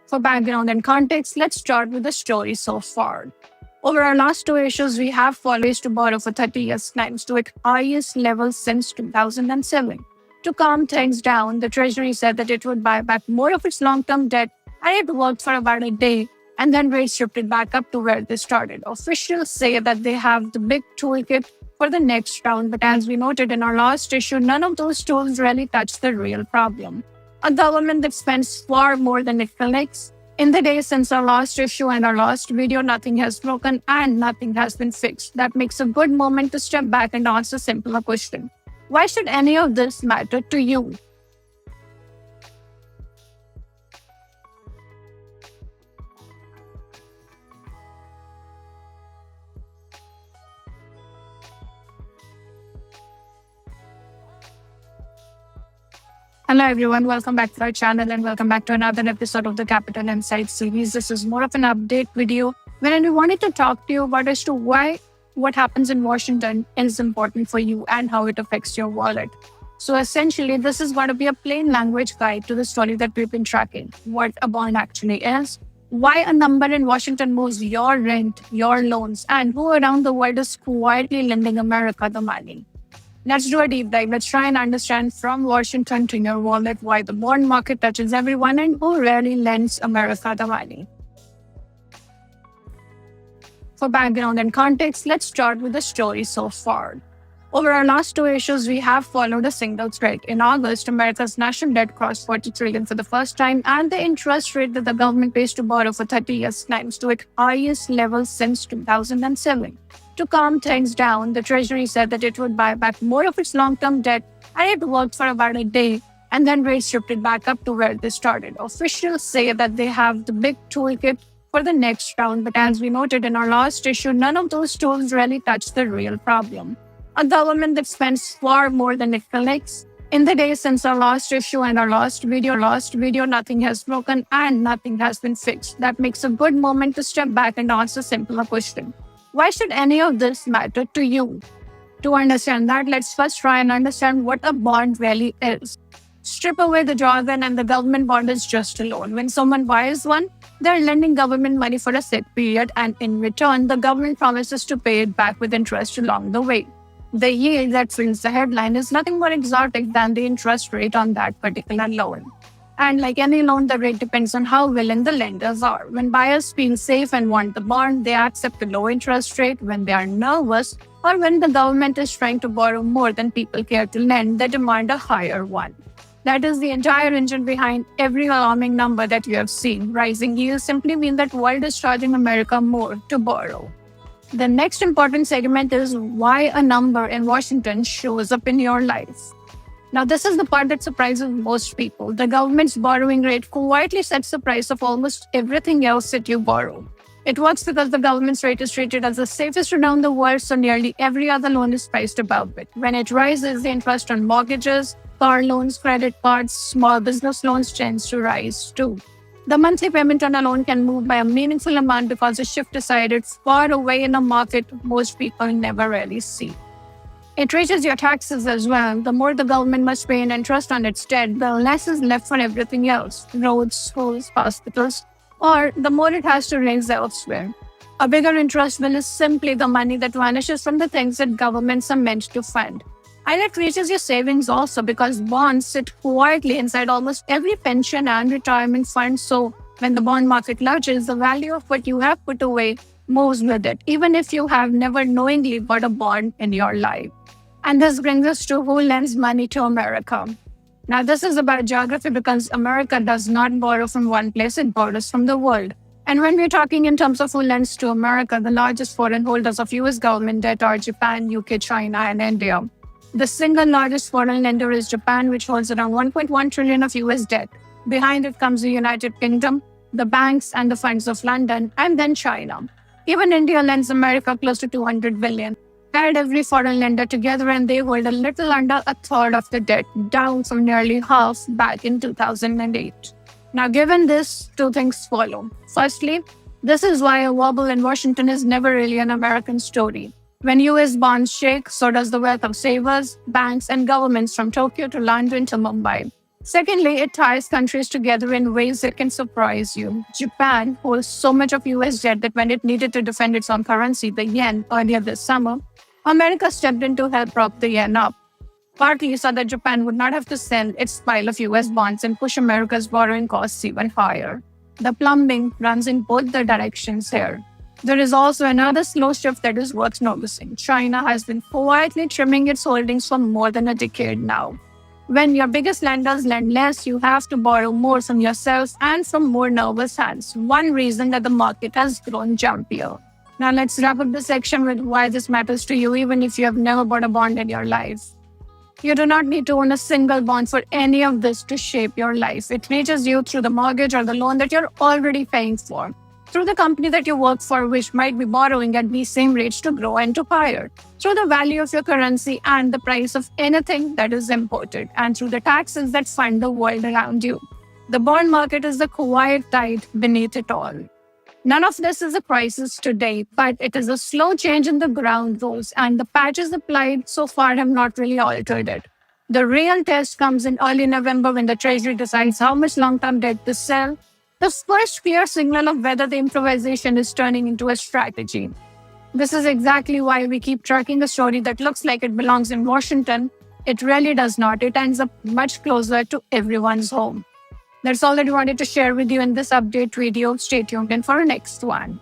For background and context, let's start with the story so far. Over our last two issues, we have followed to borrow for 30 years, climbs to its highest level since 2007. To calm things down, the Treasury said that it would buy back more of its long-term debt, and it worked for about a day, and then rates shifted back up to where they started. Officials say that they have the big toolkit for the next round, but as we noted in our last issue, none of those tools really touch the real problem. A government that spends far more than it collects. In the days since our last issue and our last video, nothing has broken and nothing has been fixed. That makes a good moment to step back and ask a simpler question. Why should any of this matter to you? Hello everyone, welcome back to our channel and welcome back to another episode of the Capital Insights series. This is more of an update video wherein we wanted to talk to you about as to why what happens in Washington is important for you and how it affects your wallet. So essentially, this is going to be a plain language guide to the story that we've been tracking, what a bond actually is, why a number in Washington moves your rent, your loans, and who around the world is quietly lending America the money. Let's do a deep dive. Let's try and understand from Washington to your wallet why the bond market touches everyone and who really lends America the money. For background and context, let's start with the story so far. Over our last two issues, we have followed a single thread. In August, America's national debt crossed 40 trillion for the first time, and the interest rate that the government pays to borrow for 30 years climbs to its highest level since 2007. To calm things down, the Treasury said that it would buy back more of its long-term debt, and it worked for about a day, and then rates shifted back up to where they started. Officials say that they have the big toolkit for the next round, but as we noted in our last issue, none of those tools really touch the real problem. A government that spends far more than it collects. In the days since our last issue and our last video, nothing has broken and nothing has been fixed. That makes a good moment to step back and ask a simpler question. Why should any of this matter to you? To understand that, let's first try and understand what a bond really is. Strip away the jargon and the government bond is just a loan. When someone buys one, they're lending government money for a set period, and in return, the government promises to pay it back with interest along the way. The yield that fills the headline is nothing more exotic than the interest rate on that particular loan. And like any loan, the rate depends on how willing the lenders are. When buyers feel safe and want the bond, they accept a low interest rate. When they are nervous or when the government is trying to borrow more than people care to lend, they demand a higher one. That is the entire engine behind every alarming number that you have seen. Rising yields simply mean that the world is charging America more to borrow. The next important segment is why a number in Washington shows up in your life. Now, this is the part that surprises most people. The government's borrowing rate quietly sets the price of almost everything else that you borrow. It works because the government's rate is treated as the safest around the world, so nearly every other loan is priced above it. When it rises, the interest on mortgages, car loans, credit cards, small business loans tends to rise too. The monthly payment on a loan can move by a meaningful amount because the shift decided far away in a market most people never really see. It raises your taxes as well. The more the government must pay in interest on its debt, the less is left for everything else, roads, schools, hospitals, or the more it has to raise elsewhere. A bigger interest bill is simply the money that vanishes from the things that governments are meant to fund. And it reaches your savings also because bonds sit quietly inside almost every pension and retirement fund. So when the bond market lurches, the value of what you have put away moves with it, even if you have never knowingly bought a bond in your life. And this brings us to who lends money to America. Now, this is about geography because America does not borrow from one place, it borrows from the world. And when we're talking in terms of who lends to America, the largest foreign holders of US government debt are Japan, UK, China, and India. The single largest foreign lender is Japan, which holds around 1.1 trillion of US debt. Behind it comes the United Kingdom, the banks and the funds of London, and then China. Even India lends America close to 200 billion. Add every foreign lender together and they hold a little under a third of the debt, down from nearly half back in 2008. Now, given this, two things follow. Firstly, this is why a wobble in Washington is never really an American story. When US bonds shake, so does the wealth of savers, banks, and governments from Tokyo to London to Mumbai. Secondly, it ties countries together in ways that can surprise you. Japan holds so much of US debt that when it needed to defend its own currency, the yen, earlier this summer, America stepped in to help prop the yen up, partly so that Japan would not have to sell its pile of US bonds and push America's borrowing costs even higher. The plumbing runs in both the directions here. There is also another slow shift that is worth noticing. China has been quietly trimming its holdings for more than a decade now. When your biggest lenders lend less, you have to borrow more from yourselves and from more nervous hands. One reason that the market has grown jumpier. Now let's wrap up the section with why this matters to you, even if you have never bought a bond in your life. You do not need to own a single bond for any of this to shape your life. It reaches you through the mortgage or the loan that you're already paying for, through the company that you work for, which might be borrowing at these same rates to grow and to hire, through the value of your currency and the price of anything that is imported, and through the taxes that fund the world around you. The bond market is the quiet tide beneath it all. None of this is a crisis today, but it is a slow change in the ground rules, and the patches applied so far have not really altered it. The real test comes in early November when the Treasury decides how much long-term debt to sell, the first clear signal of whether the improvisation is turning into a strategy. This is exactly why we keep tracking a story that looks like it belongs in Washington. It really does not. It ends up much closer to everyone's home. That's all that we wanted to share with you in this update video. Stay tuned in for our next one.